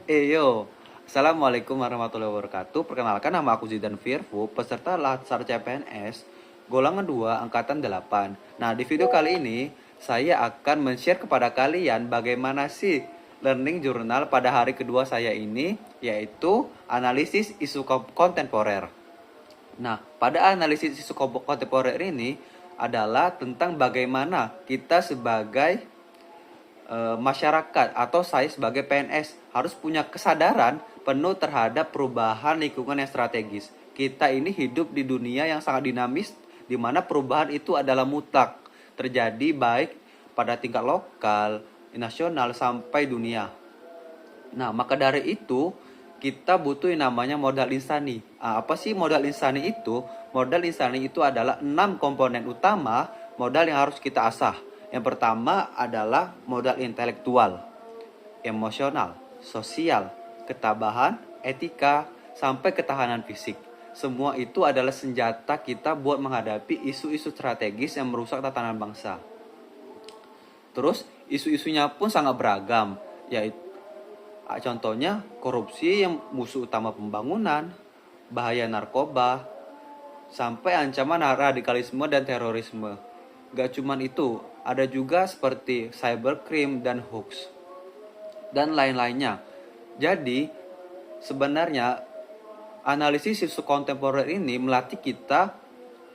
Yo, Assalamualaikum warahmatullahi wabarakatuh. Perkenalkan, nama aku Zidan Firfu, peserta Latsar CPNS, golongan 2, angkatan 8. Nah, di video kali ini, saya akan men-share kepada kalian bagaimana sih learning journal pada hari kedua saya ini, yaitu analisis isu kontemporer. Nah, pada analisis isu kontemporer ini adalah tentang bagaimana kita sebagai masyarakat atau saya sebagai PNS harus punya kesadaran penuh terhadap perubahan lingkungan yang strategis. Kita ini hidup di dunia yang sangat dinamis, di mana perubahan itu adalah mutlak terjadi baik pada tingkat lokal, nasional sampai dunia. Nah, maka dari itu kita butuh yang namanya modal insani. Apa sih modal insani itu? Modal insani itu adalah 6 komponen utama modal yang harus kita asah. Yang pertama adalah modal intelektual, emosional, sosial, ketabahan, etika, sampai ketahanan fisik. Semua itu adalah senjata kita buat menghadapi isu-isu strategis yang merusak tatanan bangsa. Terus isu-isunya pun sangat beragam, yaitu contohnya korupsi yang musuh utama pembangunan, bahaya narkoba, sampai ancaman radikalisme dan terorisme. Gak cuman itu, ada juga seperti cybercrime dan hoax, dan lain-lainnya. Jadi, sebenarnya analisis isu kontemporer ini melatih kita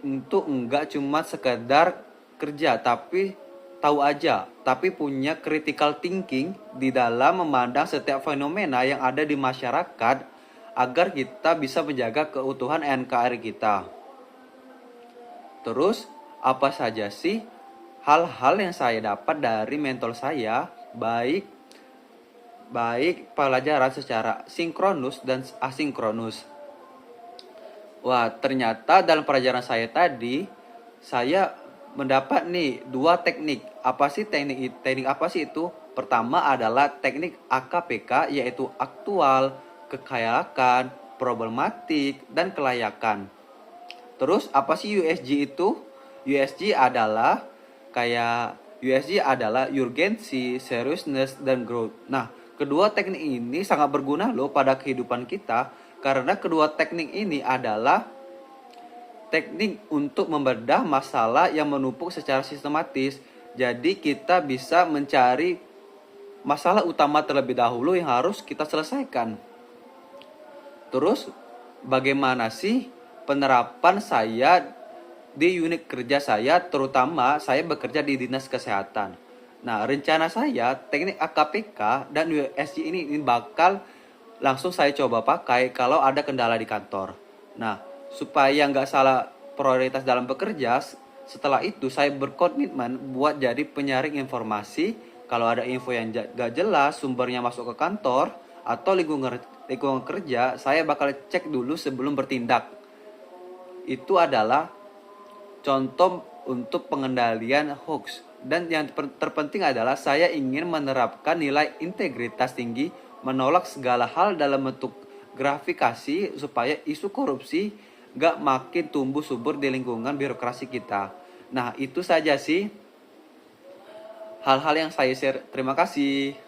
untuk enggak cuma sekedar kerja, tapi tahu aja, tapi punya critical thinking di dalam memandang setiap fenomena yang ada di masyarakat agar kita bisa menjaga keutuhan NKRI kita. Terus, apa saja sih hal-hal yang saya dapat dari mentor saya, baik pelajaran secara sinkronus dan asinkronus. Wah, ternyata dalam pelajaran saya tadi, saya mendapat nih 2 teknik. Apa sih teknik apa sih itu? Pertama adalah teknik AKPK, yaitu aktual, kekayakan, problematik, dan kelayakan. Terus apa sih USG itu? USG adalah urgency, seriousness, dan growth. Nah, kedua teknik ini sangat berguna loh pada kehidupan kita, karena kedua teknik ini adalah teknik untuk membedah masalah yang menumpuk secara sistematis. Jadi kita bisa mencari masalah utama terlebih dahulu yang harus kita selesaikan. Terus bagaimana sih penerapan saya di unit kerja saya, terutama saya bekerja di Dinas Kesehatan. Nah, rencana saya teknik AKPK dan USG ini bakal langsung saya coba pakai kalau ada kendala di kantor. Nah, supaya nggak salah prioritas dalam bekerja, setelah itu saya berkomitmen buat jadi penyaring informasi. Kalau ada info yang nggak jelas, sumbernya masuk ke kantor atau lingkungan kerja, saya bakal cek dulu sebelum bertindak. Itu adalah contoh untuk pengendalian hoax. Dan yang terpenting adalah saya ingin menerapkan nilai integritas tinggi, menolak segala hal dalam bentuk gratifikasi supaya isu korupsi gak makin tumbuh subur di lingkungan birokrasi kita. Nah, itu saja sih hal-hal yang saya share. Terima kasih.